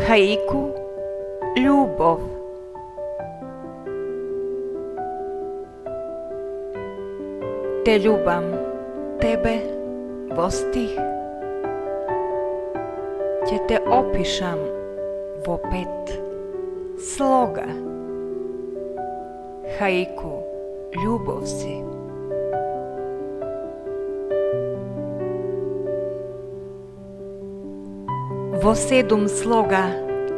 Haiku Ljubov. Te ljubam tebe vo stih, ќе te опишам во 5 слога. Haiku Ljubov si. Во 7 слога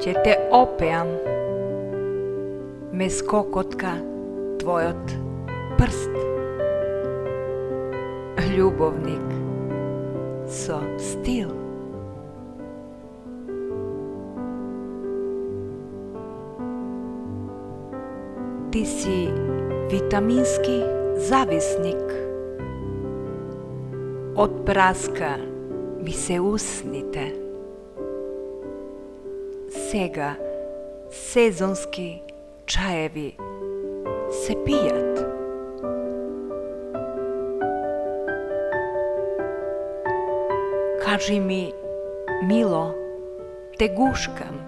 ќе те опеам, ме скокотка твојот прст. Љубовник со стил. Ти си витамински зависник. Од праска ми се усните. Сега сезонски чаеви се пијат. Кажи ми, мило, те гушкам.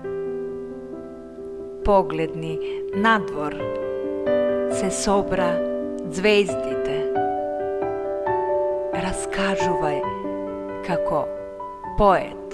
Погледни надвор, се собра звездите. Раскажувај како поет.